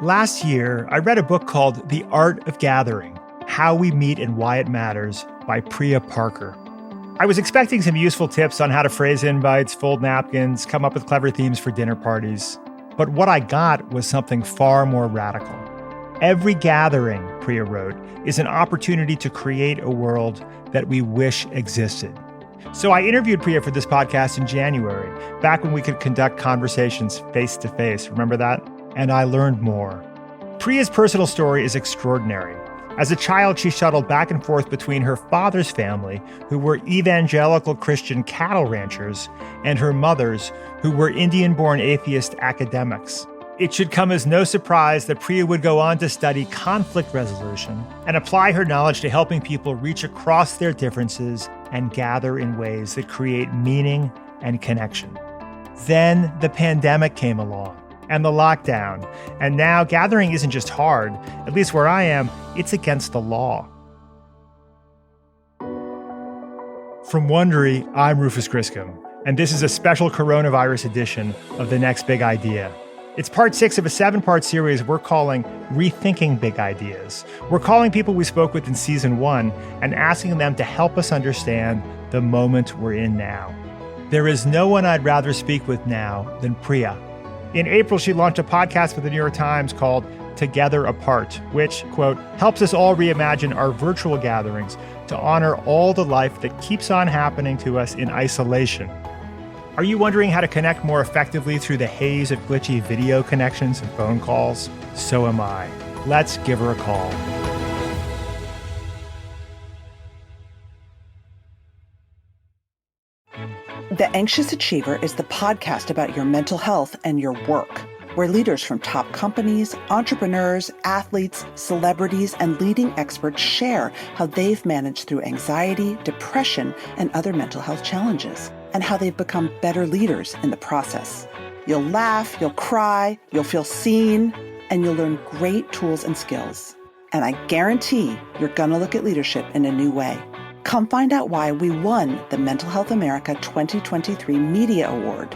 Last year, I read a book called The Art of Gathering: How We Meet and Why It Matters by Priya Parker. I was expecting some useful tips on how to phrase invites, fold napkins, come up with clever themes for dinner parties. But what I got was something far more radical. Every gathering, Priya wrote, is an opportunity to create a world that we wish existed. So I interviewed Priya for this podcast in January, back when we could conduct conversations face to face. Remember that? And I learned more. Priya's personal story is extraordinary. As a child, she shuttled back and forth between her father's family, who were evangelical Christian cattle ranchers, and her mother's, who were Indian-born atheist academics. It should come as no surprise that Priya would go on to study conflict resolution and apply her knowledge to helping people reach across their differences and gather in ways that create meaning and connection. Then the pandemic came along, and the lockdown. And now gathering isn't just hard, at least where I am, it's against the law. From Wondery, I'm Rufus Griscom, and this is a special coronavirus edition of The Next Big Idea. It's part 6 of a 7-part series we're calling Rethinking Big Ideas. We're calling people we spoke with in season 1 and asking them to help us understand the moment we're in now. There is no one I'd rather speak with now than Priya. In April, she launched a podcast with the New York Times called Together Apart, which, quote, helps us all reimagine our virtual gatherings to honor all the life that keeps on happening to us in isolation. Are you wondering how to connect more effectively through the haze of glitchy video connections and phone calls? So am I. Let's give her a call. The Anxious Achiever is the podcast about your mental health and your work, where leaders from top companies, entrepreneurs, athletes, celebrities, and leading experts share how they've managed through anxiety, depression, and other mental health challenges, and how they've become better leaders in the process. You'll laugh, you'll cry, you'll feel seen, and you'll learn great tools and skills. And I guarantee you're gonna look at leadership in a new way. Come find out why we won the Mental Health America 2023 Media Award.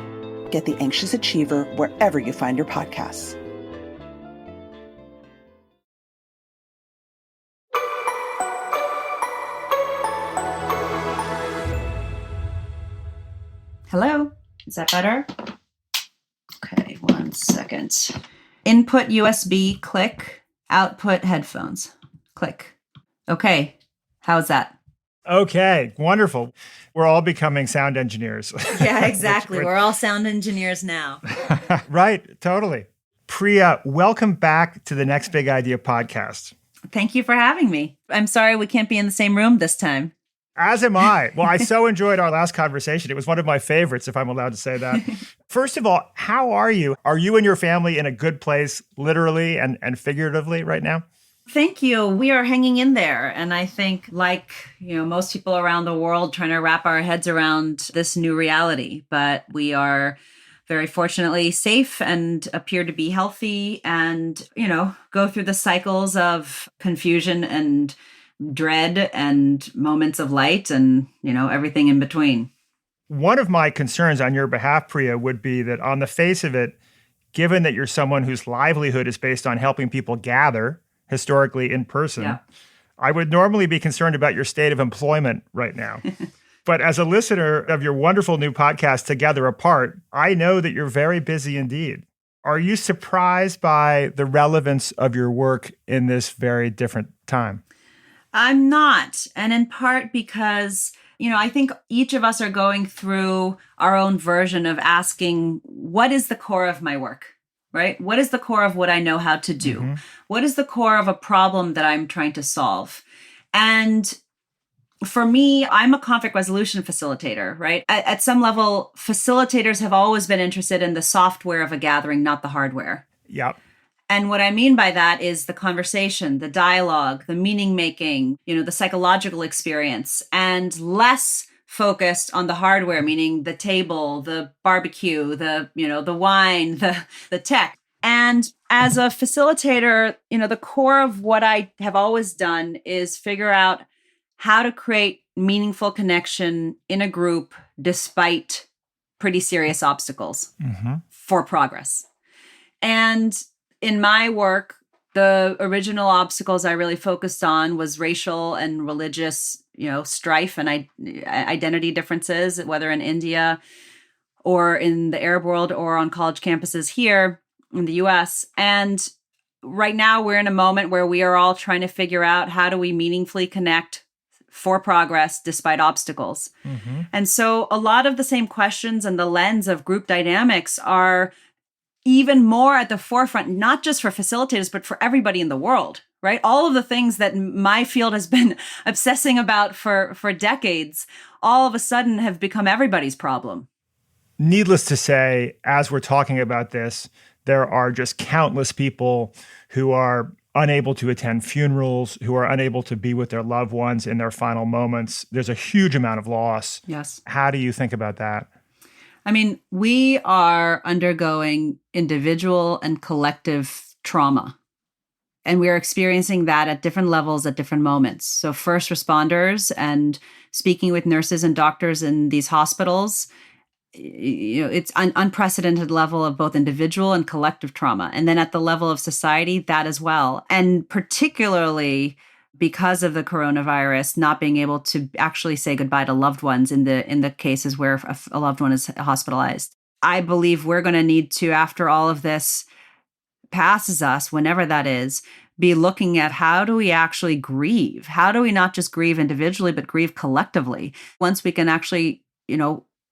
Get The Anxious Achiever wherever you find your podcasts. Hello, is that better? Okay, 1 second. Input USB, click. Output headphones, click. Okay, how's that? Okay, wonderful. We're all becoming sound engineers. Yeah, exactly. We're all sound engineers now. Right, totally. Priya, welcome back to the Next Big Idea podcast. Thank you for having me. I'm sorry we can't be in the same room this time. As am I. Well, I so enjoyed our last conversation. It was one of my favorites, if I'm allowed to say that. First of all, how are you? Are you and your family in a good place, literally and figuratively right now? Thank you. We are hanging in there. And I think, like, most people around the world, trying to wrap our heads around this new reality. But we are very fortunately safe and appear to be healthy and, go through the cycles of confusion and dread and moments of light and, everything in between. One of my concerns on your behalf, Priya, would be that on the face of it, given that you're someone whose livelihood is based on helping people gather, historically in person, yeah, I would normally be concerned about your state of employment right now. But as a listener of your wonderful new podcast, Together Apart, I know that you're very busy indeed. Are you surprised by the relevance of your work in this very different time? I'm not. And in part because, I think each of us are going through our own version of asking, what is the core of my work? Right? What is the core of what I know how to do? Mm-hmm. What is the core of a problem that I'm trying to solve? And for me, I'm a conflict resolution facilitator, right? At some level, facilitators have always been interested in the software of a gathering, not the hardware. Yep. And what I mean by that is the conversation, the dialogue, the meaning making, the psychological experience, and less focused on the hardware, meaning the table, the barbecue, the wine, the tech. And as a facilitator, the core of what I have always done is figure out how to create meaningful connection in a group despite pretty serious obstacles for progress. And In my work, the original obstacles I really focused on was racial and religious, strife and identity differences, whether in India or in the Arab world or on college campuses here in the US. And right now we're in a moment where we are all trying to figure out how do we meaningfully connect for progress despite obstacles. Mm-hmm. And so a lot of the same questions and the lens of group dynamics are even more at the forefront, not just for facilitators, but for everybody in the world, right? All of the things that my field has been obsessing about for decades, all of a sudden have become everybody's problem. Needless to say, as we're talking about this, there are just countless people who are unable to attend funerals, who are unable to be with their loved ones in their final moments. There's a huge amount of loss. Yes. How do you think about that? I mean, we are undergoing individual and collective trauma, and we're experiencing that at different levels at different moments. So first responders and speaking with nurses and doctors in these hospitals, it's an unprecedented level of both individual and collective trauma. And then at the level of society, that as well. And particularly because of the coronavirus, not being able to actually say goodbye to loved ones in the cases where a loved one is hospitalized. I believe we're going to need to, after all of this passes us, whenever that is, be looking at how do we actually grieve? How do we not just grieve individually, but grieve collectively? Once we can actually,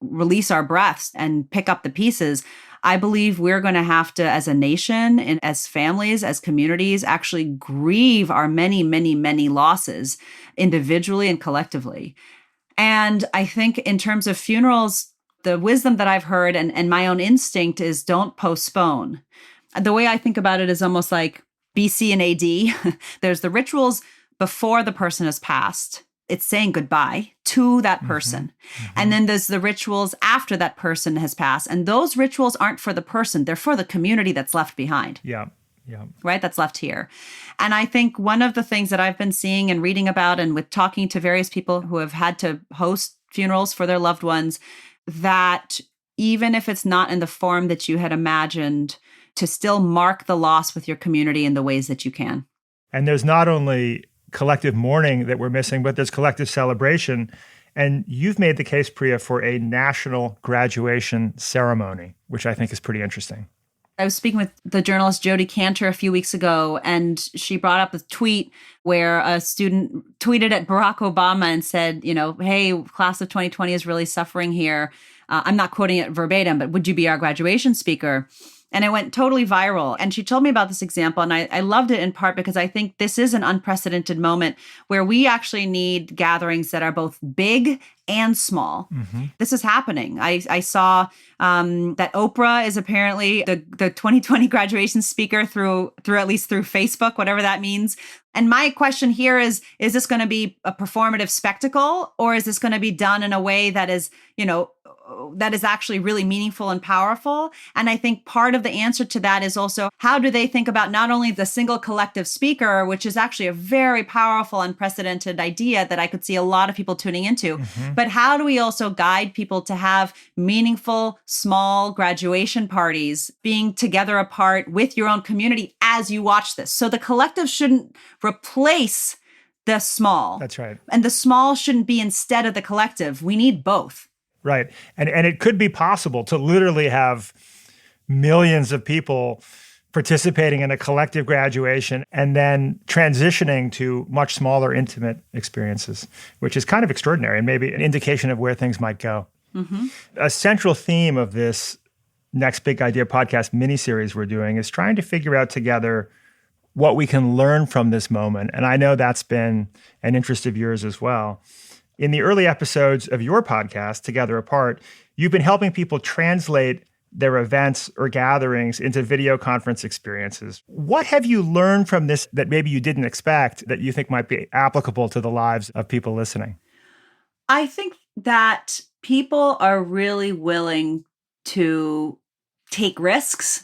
release our breaths and pick up the pieces, I believe we're going to have to, as a nation and as families, as communities, actually grieve our many, many, many losses individually and collectively. And I think in terms of funerals, the wisdom that I've heard and my own instinct is don't postpone. The way I think about it is almost like BC and AD. There's the rituals before the person has passed. It's saying goodbye to that person. Mm-hmm. And then there's the rituals after that person has passed. And those rituals aren't for the person. They're for the community that's left behind. Yeah. Yeah. Right? That's left here. And I think one of the things that I've been seeing and reading about and with talking to various people who have had to host funerals for their loved ones, that even if it's not in the form that you had imagined, to still mark the loss with your community in the ways that you can. And there's not only collective mourning that we're missing, but there's collective celebration. And you've made the case, Priya, for a national graduation ceremony, which I think is pretty interesting. I was speaking with the journalist Jodi Kantor a few weeks ago, and she brought up a tweet where a student tweeted at Barack Obama and said, hey, class of 2020 is really suffering here. I'm not quoting it verbatim, but would you be our graduation speaker? And it went totally viral. And she told me about this example. And I loved it in part because I think this is an unprecedented moment where we actually need gatherings that are both big and small. Mm-hmm. This is happening. I saw that Oprah is apparently the 2020 graduation speaker through at least through Facebook, whatever that means. And my question here is this going to be a performative spectacle, or is this going to be done in a way that is, that is actually really meaningful and powerful? And I think part of the answer to that is also, how do they think about not only the single collective speaker, which is actually a very powerful, unprecedented idea that I could see a lot of people tuning into, mm-hmm. but how do we also guide people to have meaningful, small graduation parties, being together apart with your own community as you watch this? So the collective shouldn't replace the small. That's right. And the small shouldn't be instead of the collective. We need both. Right. And it could be possible to literally have millions of people participating in a collective graduation and then transitioning to much smaller, intimate experiences, which is kind of extraordinary and maybe an indication of where things might go. Mm-hmm. A central theme of this Next Big Idea podcast miniseries we're doing is trying to figure out together what we can learn from this moment. And I know that's been an interest of yours as well. In the early episodes of your podcast, Together Apart, you've been helping people translate their events or gatherings into video conference experiences. What have you learned from this that maybe you didn't expect that you think might be applicable to the lives of people listening? I think that people are really willing to take risks,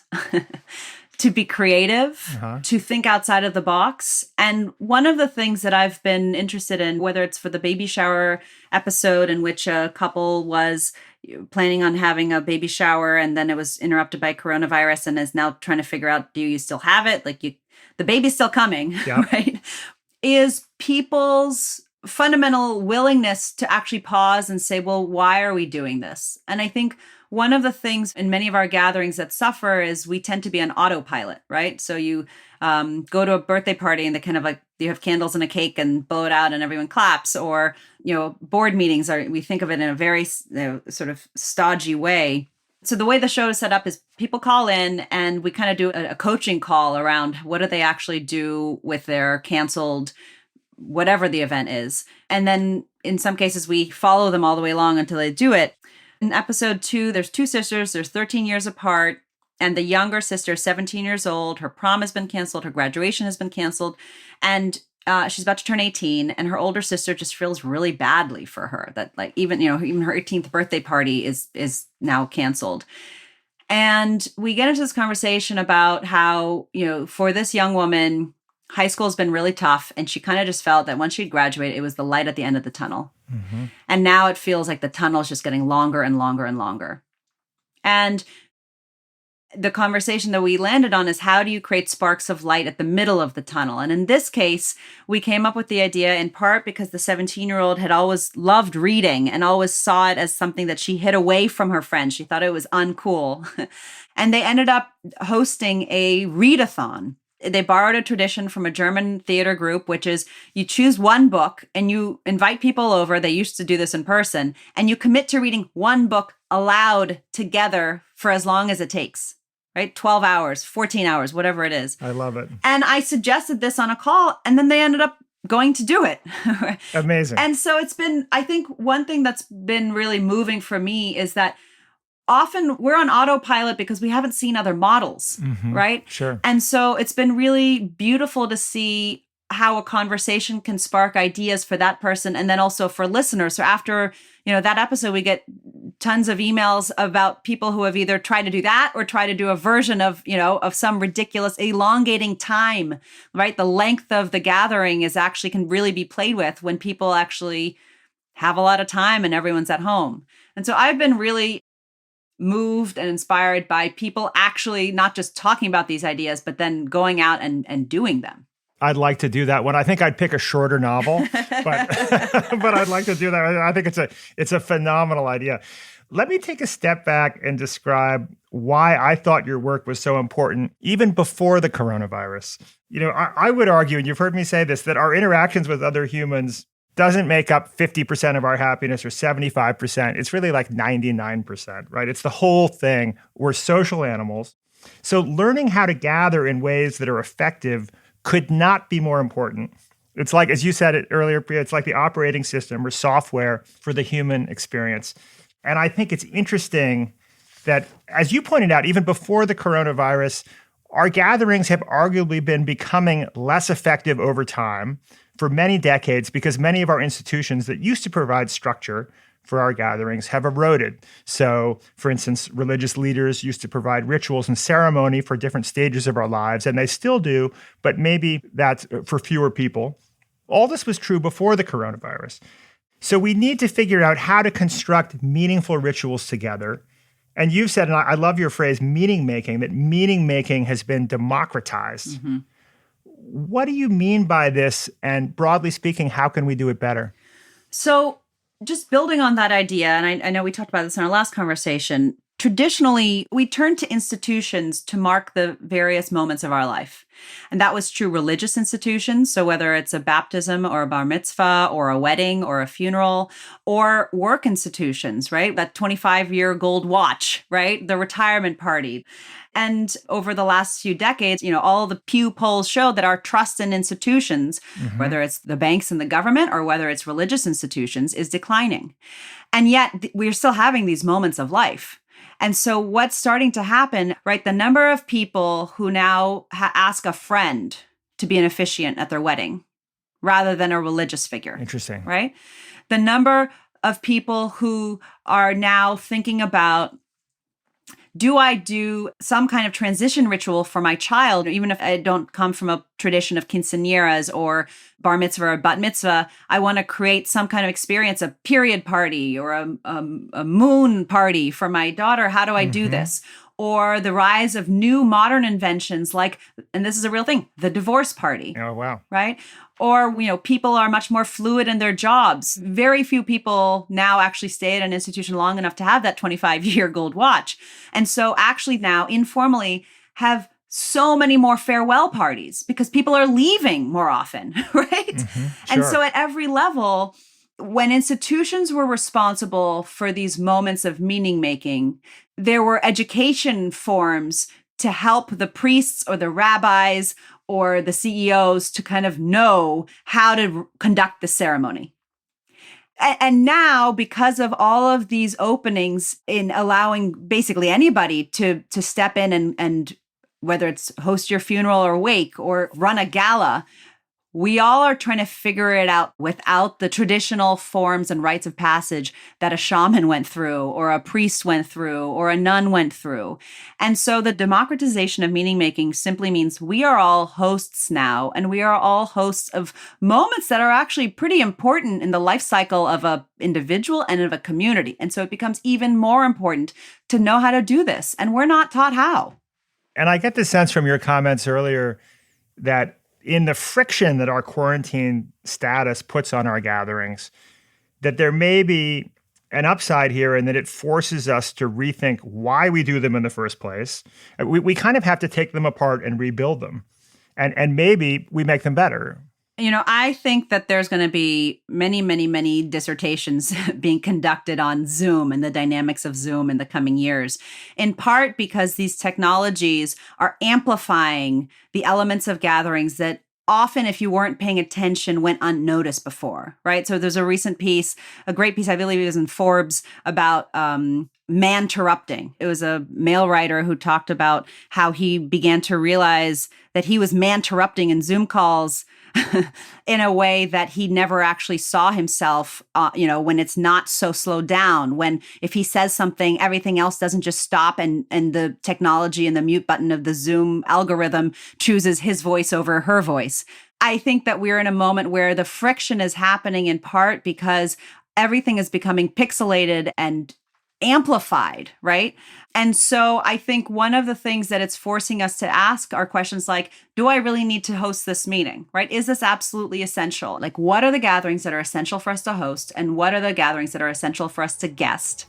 to be creative, to think outside of the box. And one of the things that I've been interested in, whether it's for the baby shower episode in which a couple was, planning on having a baby shower, and then it was interrupted by coronavirus, and is now trying to figure out, do you still have it? Like, the baby's still coming, Yep. right? Is people's fundamental willingness to actually pause and say, well, why are we doing this? And I think one of the things in many of our gatherings that suffer is we tend to be on autopilot, right? So you go to a birthday party and they kind of like, you have candles and a cake and blow it out and everyone claps. Or, board meetings we think of it in a very sort of stodgy way. So the way the show is set up is people call in and we kind of do a coaching call around what do they actually do with their canceled, whatever the event is. And then in some cases, we follow them all the way along until they do it. In episode 2, there's 2 sisters, there's 13 years apart. And the younger sister is 17 years old. Her prom has been canceled. Her graduation has been canceled. And she's about to turn 18. And her older sister just feels really badly for her that like even her 18th birthday party is now canceled. And we get into this conversation about how, for this young woman, high school has been really tough. And she kind of just felt that once she'd graduated, it was the light at the end of the tunnel. Mm-hmm. And now it feels like the tunnel is just getting longer and longer and longer. And the conversation that we landed on is how do you create sparks of light at the middle of the tunnel? And in this case, we came up with the idea in part because the 17-year-old had always loved reading and always saw it as something that she hid away from her friends. She thought it was uncool. And they ended up hosting a readathon. They borrowed a tradition from a German theater group, which is you choose one book and you invite people over. They used to do this in person, and you commit to reading one book aloud together for as long as it takes. Right? 12 hours, 14 hours, whatever it is. I love it. And I suggested this on a call, and then they ended up going to do it. Amazing. And so it's been, I think one thing that's been really moving for me is that often we're on autopilot because we haven't seen other models, right? Sure. And so it's been really beautiful to see how a conversation can spark ideas for that person and then also for listeners. So after, that episode, we get tons of emails about people who have either tried to do that or try to do a version of, of some ridiculous elongating time, right? The length of the gathering can really be played with when people actually have a lot of time and everyone's at home. And so I've been really moved and inspired by people actually not just talking about these ideas, but then going out and doing them. I'd like to do that one. I think I'd pick a shorter novel, but but I'd like to do that. I think it's a phenomenal idea. Let me take a step back and describe why I thought your work was so important, even before the coronavirus. I would argue, and you've heard me say this, that our interactions with other humans doesn't make up 50% of our happiness or 75%. It's really like 99%, right? It's the whole thing. We're social animals. So learning how to gather in ways that are effective could not be more important. It's like, as you said it earlier, Priya, it's like the operating system or software for the human experience. And I think it's interesting that, as you pointed out, even before the coronavirus, our gatherings have arguably been becoming less effective over time for many decades because many of our institutions that used to provide structure for our gatherings have eroded. So, for instance, religious leaders used to provide rituals and ceremony for different stages of our lives, and they still do, but maybe that's for fewer people. All this was true before the coronavirus. So we need to figure out how to construct meaningful rituals together. And you've said, and I love your phrase, meaning making, that meaning making has been democratized. Mm-hmm. What do you mean by this? And broadly speaking, how can we do it better? So just building on that idea, and I know we talked about this in our last conversation, traditionally, we turned to institutions to mark the various moments of our life. And that was true religious institutions. So whether it's a baptism or a bar mitzvah or a wedding or a funeral, or work institutions, right? That 25-year gold watch, right? The retirement party. And over the last few decades, all the Pew polls show that our trust in institutions, whether it's the banks and the government or whether it's religious institutions, is declining. And yet we're still having these moments of life. And so what's starting to happen, right? The number of people who now ask a friend to be an officiant at their wedding rather than a religious figure. Interesting. Right? The number of people who are now thinking about Do I do some kind of transition ritual for my child, even if I don't come from a tradition of quinceañeras or bar mitzvah or bat mitzvah? I want to create some kind of experience, a period party or a moon party for my daughter. How do I do this? Or the rise of new modern inventions like, and this is a real thing, the divorce party. Oh, wow. Right? Or, people are much more fluid in their jobs. Very few people now actually stay at an institution long enough to have that 25-year gold watch. And so actually now informally have so many more farewell parties because people are leaving more often, right? Sure. And so at every level, when institutions were responsible for these moments of meaning making, there were education forms to help the priests or the rabbis or the CEOs to kind of know how to conduct the ceremony. And now, because of all of these openings in allowing basically anybody to step in and whether it's host your funeral or wake or run a gala, we all are trying to figure it out without the traditional forms and rites of passage that a shaman went through or a priest went through or a nun went through. And so the democratization of meaning making simply means we are all hosts now, and we are all hosts of moments that are actually pretty important in the life cycle of an individual and of a community. And so it becomes even more important to know how to do this. And we're not taught how. And I get the sense from your comments earlier that in the friction that our quarantine status puts on our gatherings, that there may be an upside here and that it forces us to rethink why we do them in the first place. We kind of have to take them apart and rebuild them. And maybe we make them better. I think that there's going to be many, many, many dissertations being conducted on Zoom and the dynamics of Zoom in the coming years, in part because these technologies are amplifying the elements of gatherings that often, if you weren't paying attention, went unnoticed before, right? So there's a recent piece, a great piece, I believe it was in Forbes, about man-terrupting. It was a male writer who talked about how he began to realize that he was man-terrupting in Zoom calls in a way that he never actually saw himself, when it's not so slowed down, when if he says something, everything else doesn't just stop and the technology and the mute button of the Zoom algorithm chooses his voice over her voice. I think that we're in a moment where the friction is happening in part because everything is becoming pixelated and amplified, right? And so I think one of the things that it's forcing us to ask are questions like, do I really need to host this meeting, right? Is this absolutely essential? Like, what are the gatherings that are essential for us to host? And what are the gatherings that are essential for us to guest?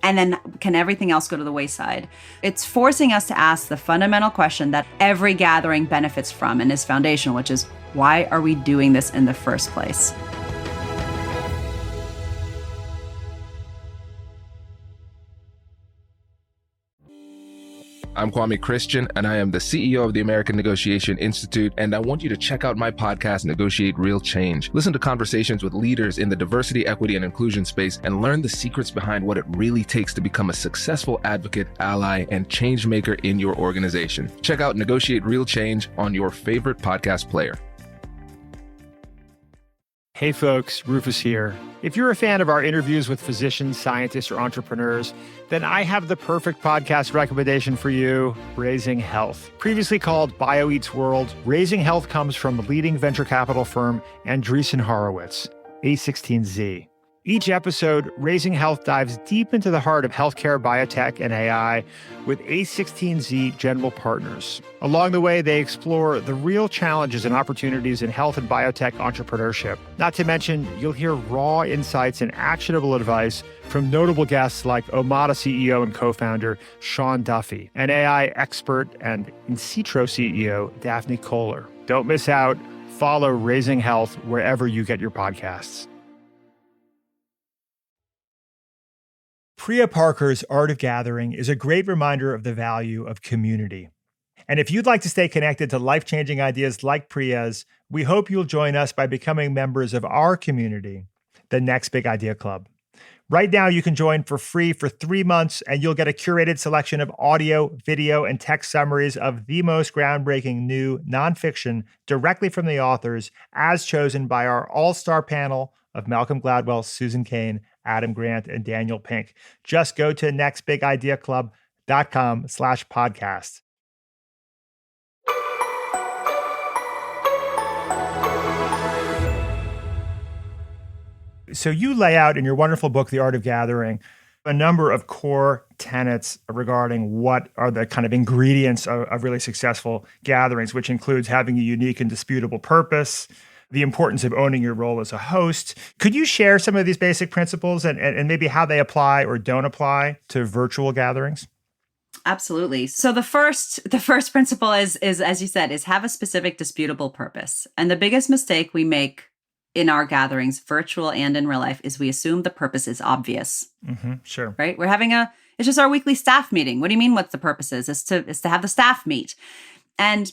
And then can everything else go to the wayside? It's forcing us to ask the fundamental question that every gathering benefits from and is foundational, which is, why are we doing this in the first place? I'm Kwame Christian, and I am the CEO of the American Negotiation Institute, and I want you to check out my podcast, Negotiate Real Change. Listen to conversations with leaders in the diversity, equity, and inclusion space, and learn the secrets behind what it really takes to become a successful advocate, ally, and change maker in your organization. Check out Negotiate Real Change on your favorite podcast player. Hey folks, Rufus here. If you're a fan of our interviews with physicians, scientists, or entrepreneurs, then I have the perfect podcast recommendation for you, Raising Health. Previously called BioEats World, Raising Health comes from leading venture capital firm Andreessen Horowitz, A16Z. Each episode, Raising Health dives deep into the heart of healthcare, biotech, and AI with A16Z general partners. Along the way, they explore the real challenges and opportunities in health and biotech entrepreneurship. Not to mention, you'll hear raw insights and actionable advice from notable guests like Omada CEO and co-founder Sean Duffy, and AI expert and In-Sitro CEO Daphne Kohler. Don't miss out. Follow Raising Health wherever you get your podcasts. Priya Parker's Art of Gathering is a great reminder of the value of community. And if you'd like to stay connected to life-changing ideas like Priya's, we hope you'll join us by becoming members of our community, the Next Big Idea Club. Right now, you can join for free for 3 months, and you'll get a curated selection of audio, video, and text summaries of the most groundbreaking new nonfiction directly from the authors, as chosen by our all-star panel of Malcolm Gladwell, Susan Cain, Adam Grant, and Daniel Pink. Just go to nextbigideaclub.com rethinking.com/podcast. So you lay out in your wonderful book, The Art of Gathering, a number of core tenets regarding what are the kind of ingredients of really successful gatherings, which includes having a unique and disputable purpose, the importance of owning your role as a host. Could you share some of these basic principles and maybe how they apply or don't apply to virtual gatherings? Absolutely. So the first principle is, as you said, is have a specific disputable purpose. And the biggest mistake we make in our gatherings, virtual and in real life, is we assume the purpose is obvious. Mm-hmm, sure. Right? We're having it's just our weekly staff meeting. What do you mean what the purpose is? Is to have the staff meet. And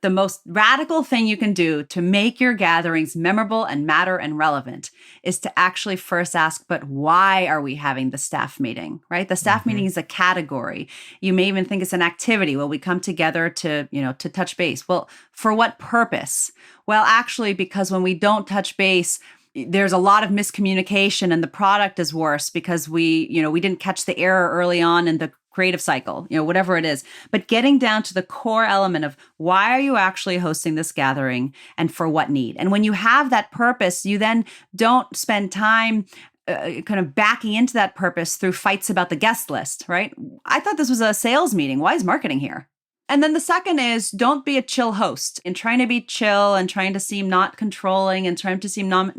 the most radical thing you can do to make your gatherings memorable and matter and relevant is to actually first ask, but why are we having the staff meeting, right? The staff meeting is a category. You may even think it's an activity. Well, we come together to touch base. Well, for what purpose? Well, actually, because when we don't touch base, there's a lot of miscommunication and the product is worse because we didn't catch the error early on in the creative cycle, whatever it is. But getting down to the core element of why are you actually hosting this gathering and for what need? And when you have that purpose, you then don't spend time kind of backing into that purpose through fights about the guest list, right? I thought this was a sales meeting. Why is marketing here? And then the second is don't be a chill host. In trying to be chill and trying to seem not controlling and trying to seem not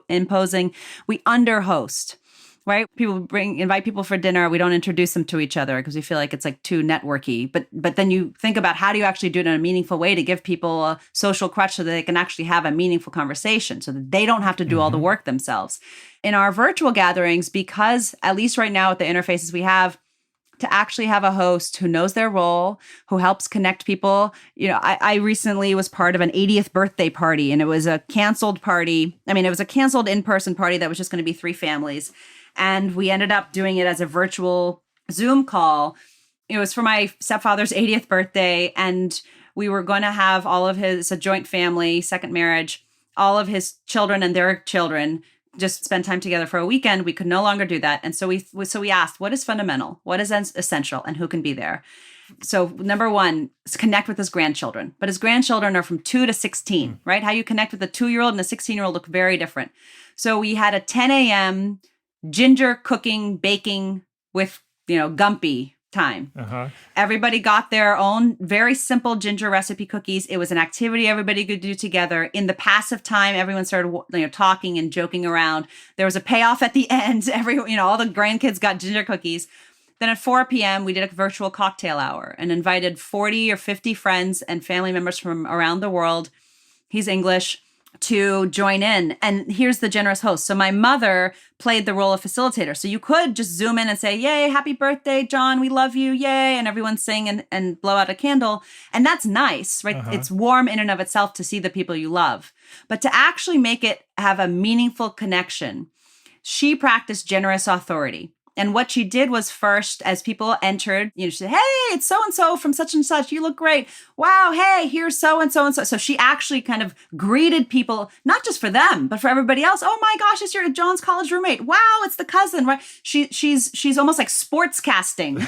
imposing, we under-host, right? People invite people for dinner. We don't introduce them to each other because we feel like it's like too networky. But then you think about how do you actually do it in a meaningful way to give people a social crutch so that they can actually have a meaningful conversation so that they don't have to do all the work themselves. In our virtual gatherings, because at least right now with the interfaces we have, to actually have a host who knows their role, who helps connect people. I recently was part of an 80th birthday party, and it was a canceled party. I mean, it was a canceled in-person party that was just going to be 3 families. And we ended up doing it as a virtual Zoom call. It was for my stepfather's 80th birthday, and we were going to have it's a joint family, second marriage, all of his children and their children just spend time together for a weekend. We could no longer do that. And so we asked, what is fundamental? What is essential? And who can be there? So number one is connect with his grandchildren. But his grandchildren are from 2 to 16, right? How you connect with a 2-year-old and a 16-year-old look very different. So we had a 10 a.m. ginger cooking, baking with, Gumpy time. Everybody got their own very simple ginger recipe cookies. It was an activity everybody could do together. In the passive time, everyone started talking and joking around. There was a payoff at the end. All the grandkids got ginger cookies. Then at 4 p.m., we did a virtual cocktail hour and invited 40 or 50 friends and family members from around the world. He's English. To join in. And here's the generous host. So my mother played the role of facilitator. So you could just zoom in and say, yay, happy birthday, John, we love you, yay. And everyone sing and blow out a candle. And that's nice, right? It's warm in and of itself to see the people you love. But to actually make it have a meaningful connection, she practiced generous authority. And what she did was first, as people entered, she said, hey, it's so-and-so from such and such. You look great. Wow, hey, here's so-and-so and so. So she actually kind of greeted people, not just for them, but for everybody else. Oh my gosh, it's your John's college roommate. Wow, it's the cousin, right? She's almost like sports casting,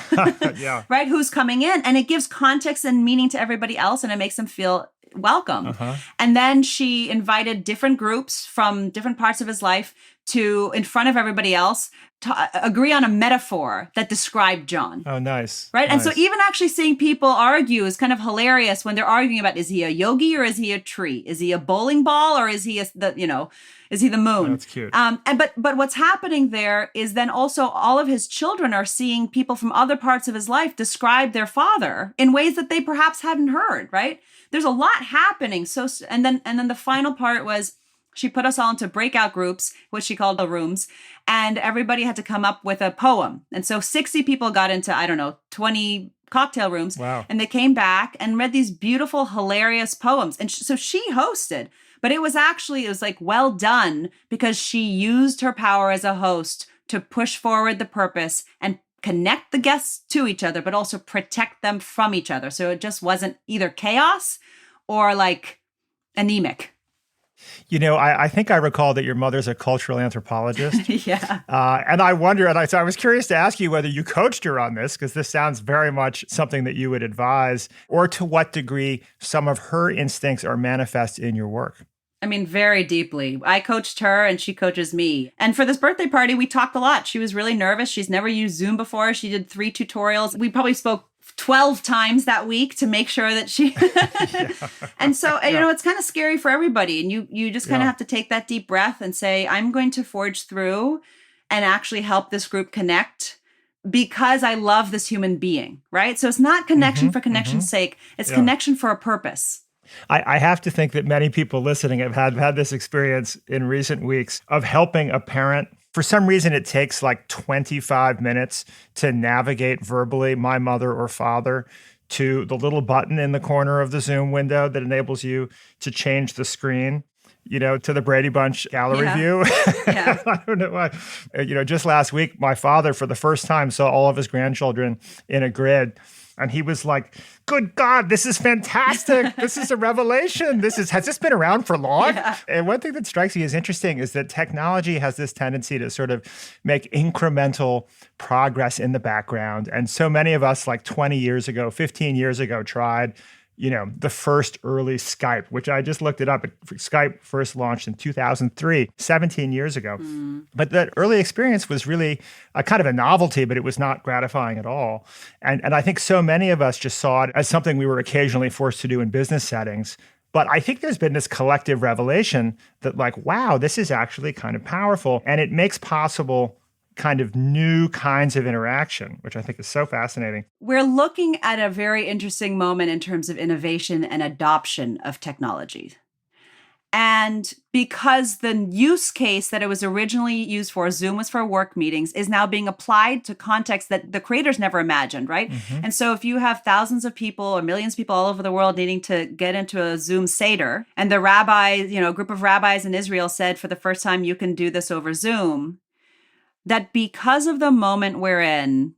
Yeah. right? Who's coming in. And it gives context and meaning to everybody else, and it makes them feel welcome. And then she invited different groups from different parts of his life to, in front of everybody else, to agree on a metaphor that described John. Oh, nice. Right? Nice. And so even actually seeing people argue is kind of hilarious when they're arguing about, is he a yogi or is he a tree? Is he a bowling ball or is he is he the moon? Oh, that's cute. But what's happening there is then also all of his children are seeing people from other parts of his life describe their father in ways that they perhaps hadn't heard, right? There's a lot happening. And then the final part was, she put us all into breakout groups, which she called the rooms, and everybody had to come up with a poem. And so 60 people got into, 20 cocktail rooms. Wow. And they came back and read these beautiful, hilarious poems. And so she hosted, but it was like well done because she used her power as a host to push forward the purpose and connect the guests to each other, but also protect them from each other. So it just wasn't either chaos or like anemic. I think I recall that your mother's a cultural anthropologist. Yeah. And I wonder, so I was curious to ask you whether you coached her on this, because this sounds very much something that you would advise, or to what degree some of her instincts are manifest in your work. I mean, very deeply. I coached her and she coaches me. And for this birthday party, we talked a lot. She was really nervous. She's never used Zoom before. She did 3 tutorials. We probably spoke 12 times that week to make sure that she And so it's kind of scary for everybody, and you just kind of have to take that deep breath and say, I'm going to forge through and actually help this group connect because I love this human being, right? So it's not connection for connection's sake, it's connection for a purpose. I have to think that many people listening have had this experience in recent weeks of helping a parent. For some reason, it takes like 25 minutes to navigate verbally my mother or father to the little button in the corner of the Zoom window that enables you to change the screen, to the Brady Bunch gallery view. Yeah. I don't know why. Just last week, my father, for the first time, saw all of his grandchildren in a grid. And he was like, good God, this is fantastic. This is a revelation. Has this been around for long? Yeah. And one thing that strikes me as interesting is that technology has this tendency to sort of make incremental progress in the background. And so many of us, like 20 years ago, 15 years ago, tried the first early Skype, which I just looked it up. Skype first launched in 2003, 17 years ago. But that early experience was really a kind of a novelty, but it was not gratifying at all. And I think so many of us just saw it as something we were occasionally forced to do in business settings. But I think there's been this collective revelation that wow, this is actually kind of powerful. And it makes possible kind of new kinds of interaction, which I think is so fascinating. We're looking at a very interesting moment in terms of innovation and adoption of technology. And because the use case that it was originally used for, Zoom was for work meetings, is now being applied to contexts that the creators never imagined, right? And so if you have thousands of people or millions of people all over the world needing to get into a Zoom Seder, and the rabbi, a group of rabbis in Israel said for the first time, you can do this over Zoom, that because of the moment we're in,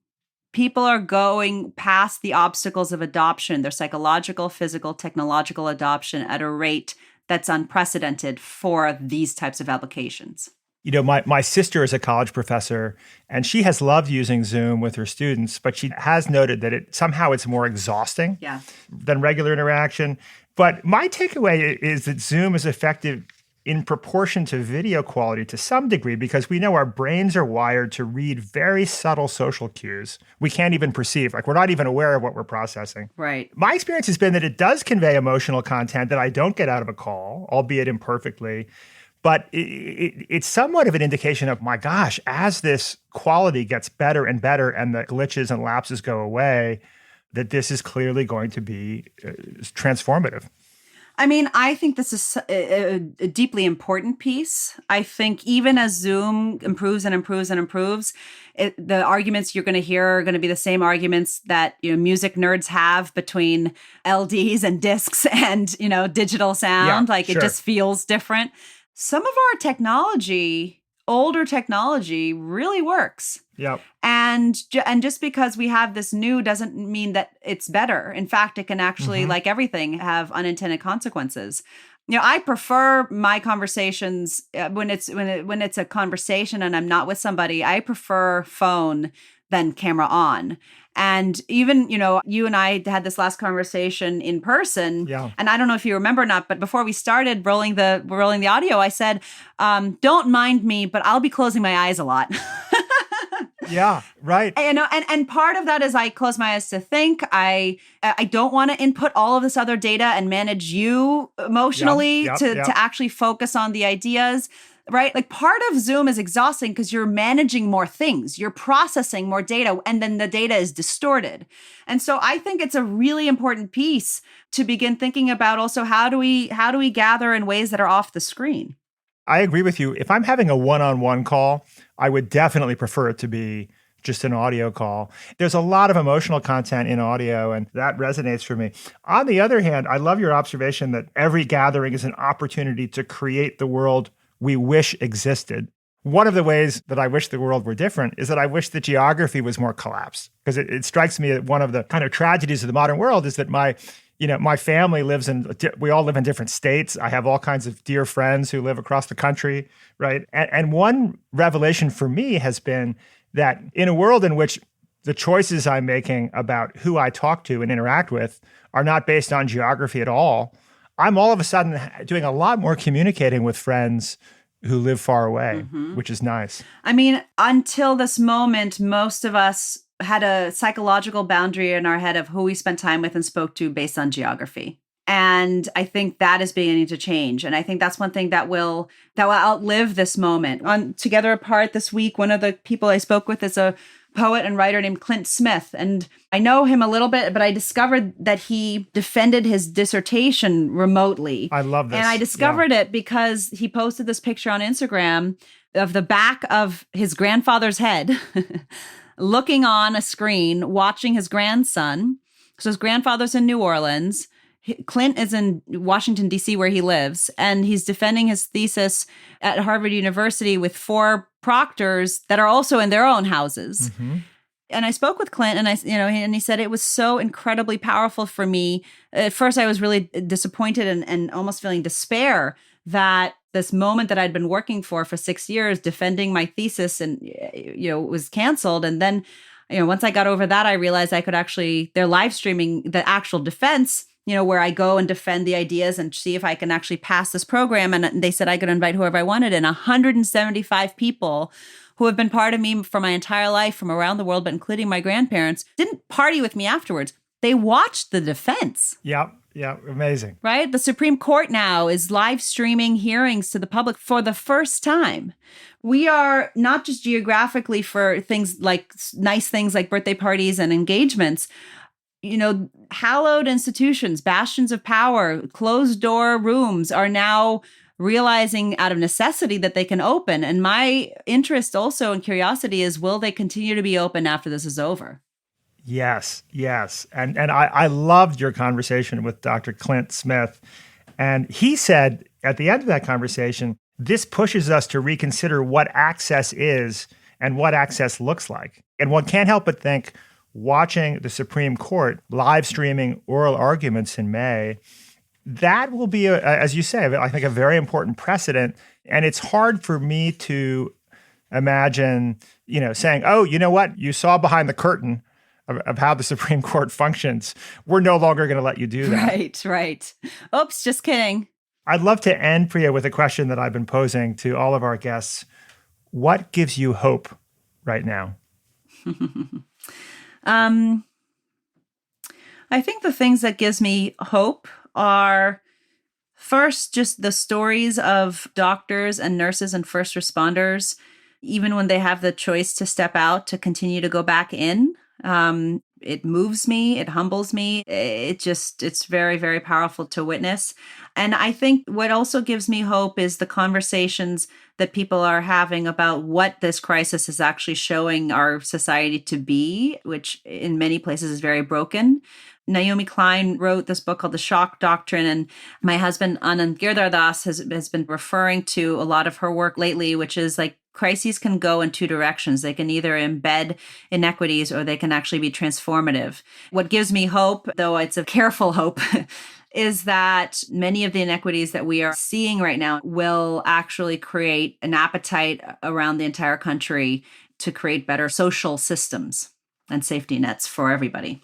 people are going past the obstacles of adoption, their psychological, physical, technological adoption at a rate that's unprecedented for these types of applications. My sister is a college professor, and she has loved using Zoom with her students, but she has noted that it's more exhausting than regular interaction. But my takeaway is that Zoom is effective in proportion to video quality to some degree, because we know our brains are wired to read very subtle social cues we can't even perceive. We're not even aware of what we're processing. Right. My experience has been that it does convey emotional content that I don't get out of a call, albeit imperfectly. But it's somewhat of an indication of, my gosh, as this quality gets better and better and the glitches and lapses go away, that this is clearly going to be transformative. I mean, I think this is a deeply important piece. I think even as Zoom improves and improves and improves, the arguments you're going to hear are going to be the same arguments that music nerds have between LDs and discs and digital sound. It just feels different. Some of our technology, older technology, really works. Yep. And just because we have this new doesn't mean that it's better. In fact, it can actually, like everything, have unintended consequences. I prefer my conversations when it's a conversation and I'm not with somebody. I prefer phone than camera on. And even, you and I had this last conversation in person. Yeah. And I don't know if you remember or not, but before we started rolling the audio, I said, don't mind me, but I'll be closing my eyes a lot. Yeah, right. And part of that is I close my eyes to think. I don't want to input all of this other data and manage you emotionally to actually focus on the ideas. Right? Part of Zoom is exhausting because you're managing more things, you're processing more data, and then the data is distorted. And so I think it's a really important piece to begin thinking about also how do we gather in ways that are off the screen? I agree with you. If I'm having a one-on-one call, I would definitely prefer it to be just an audio call. There's a lot of emotional content in audio, and that resonates for me. On the other hand, I love your observation that every gathering is an opportunity to create the world we wish existed. One of the ways that I wish the world were different is that I wish the geography was more collapsed, because it strikes me that one of the kind of tragedies of the modern world is that my my family we all live in different states. I have all kinds of dear friends who live across the country, right? And one revelation for me has been that in a world in which the choices I'm making about who I talk to and interact with are not based on geography at all, I'm all of a sudden doing a lot more communicating with friends who live far away, which is nice. I mean, until this moment, most of us had a psychological boundary in our head of who we spent time with and spoke to based on geography. And I think that is beginning to change. And I think that's one thing that will outlive this moment. On Together Apart this week, one of the people I spoke with is a poet and writer named Clint Smith. And I know him a little bit, but I discovered that he defended his dissertation remotely. I love this. And I discovered it because he posted this picture on Instagram of the back of his grandfather's head, looking on a screen, watching his grandson. So his grandfather's in New Orleans. Clint is in Washington, D.C., where he lives, and he's defending his thesis at Harvard University with 4 proctors that are also in their own houses. And I spoke with Clint, and he said it was so incredibly powerful for me. At first, I was really disappointed and almost feeling despair that this moment that I'd been working for 6 years, defending my thesis, and was canceled. And then, once I got over that, I realized I could they're live streaming the actual defense, where I go and defend the ideas and see if I can actually pass this program. And they said I could invite whoever I wanted. And 175 people who have been part of me for my entire life from around the world, but including my grandparents, didn't party with me afterwards. They watched the defense. Yep. Amazing. Right? The Supreme Court now is live streaming hearings to the public for the first time. We are not just geographically for things like nice things like birthday parties and engagements, hallowed institutions, bastions of power, closed door rooms are now realizing out of necessity that they can open. And my interest also and curiosity is, will they continue to be open after this is over? Yes. And I loved your conversation with Dr. Clint Smith. And he said at the end of that conversation, this pushes us to reconsider what access is and what access looks like. And one can't help but think, watching the Supreme Court live streaming oral arguments in May, that will be, as you say, I think a very important precedent. And it's hard for me to imagine, saying, oh, you know what? You saw behind the curtain of how the Supreme Court functions. We're no longer going to let you do that. Right. Oops, just kidding. I'd love to end, Priya, with a question that I've been posing to all of our guests. What gives you hope right now? I think the things that gives me hope are, first, just the stories of doctors and nurses and first responders, even when they have the choice to step out, to continue to go back in. It moves me. It humbles me. It's very, very powerful to witness. And I think what also gives me hope is the conversations that people are having about what this crisis is actually showing our society to be, which in many places is very broken. Naomi Klein wrote this book called The Shock Doctrine, and my husband, Anand Girdhar has been referring to a lot of her work lately, which is like crises can go in 2 directions. They can either embed inequities or they can actually be transformative. What gives me hope, though it's a careful hope, is that many of the inequities that we are seeing right now will actually create an appetite around the entire country to create better social systems and safety nets for everybody.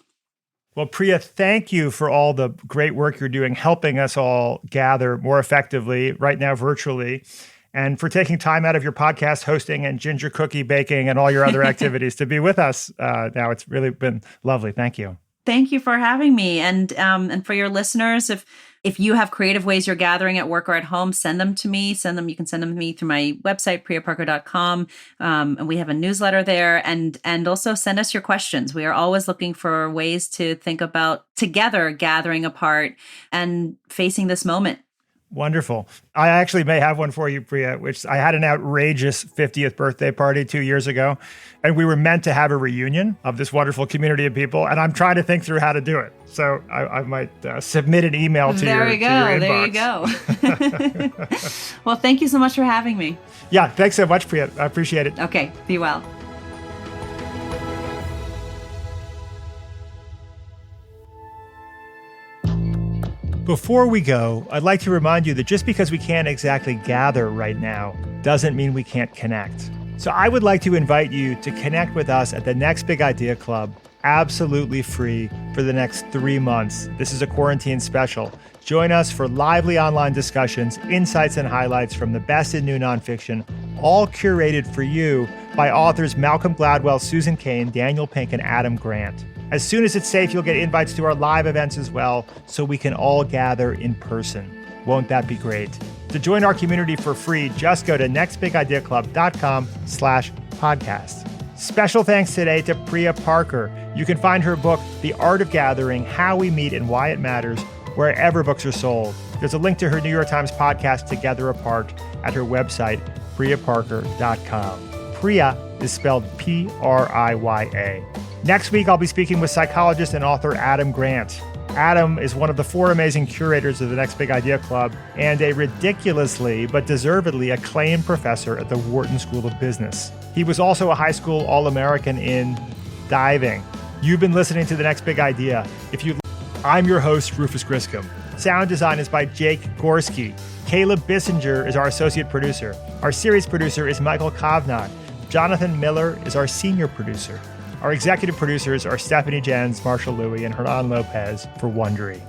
Well, Priya, thank you for all the great work you're doing, helping us all gather more effectively right now virtually, and for taking time out of your podcast hosting and ginger cookie baking and all your other activities to be with us now. It's really been lovely. Thank you. Thank you for having me. And for your listeners, if you have creative ways you're gathering at work or at home, send them to me. You can send them to me through my website, priyaparker.com. And we have a newsletter there. And also send us your questions. We are always looking for ways to think about together gathering apart and facing this moment. Wonderful. I actually may have one for you, Priya, which I had an outrageous 50th birthday party 2 years ago, and we were meant to have a reunion of this wonderful community of people, and I'm trying to think through how to do it. So I might submit an email to your inbox. There you go. Well, thank you so much for having me. Yeah, thanks so much, Priya. I appreciate it. Okay, be well. Before we go, I'd like to remind you that just because we can't exactly gather right now doesn't mean we can't connect. So I would like to invite you to connect with us at the Next Big Idea Club, absolutely free for the next 3 months. This is a quarantine special. Join us for lively online discussions, insights, and highlights from the best in new nonfiction, all curated for you by authors Malcolm Gladwell, Susan Cain, Daniel Pink, and Adam Grant. As soon as it's safe, you'll get invites to our live events as well, so we can all gather in person. Won't that be great? To join our community for free, just go to nextbigideaclub.com/podcast. Special thanks today to Priya Parker. You can find her book, The Art of Gathering, How We Meet and Why It Matters, wherever books are sold. There's a link to her New York Times podcast, Together Apart, at her website, priyaparker.com. Priya is spelled Priya. Next week, I'll be speaking with psychologist and author Adam Grant. Adam is one of the 4 amazing curators of the Next Big Idea Club and a ridiculously but deservedly acclaimed professor at the Wharton School of Business. He was also a high school All-American in diving. You've been listening to The Next Big Idea. I'm your host, Rufus Griscom. Sound design is by Jake Gorski. Caleb Bissinger is our associate producer. Our series producer is Michael Kovnat. Jonathan Miller is our senior producer. Our executive producers are Stephanie Jens, Marshall Louie, and Hernan Lopez for Wondery.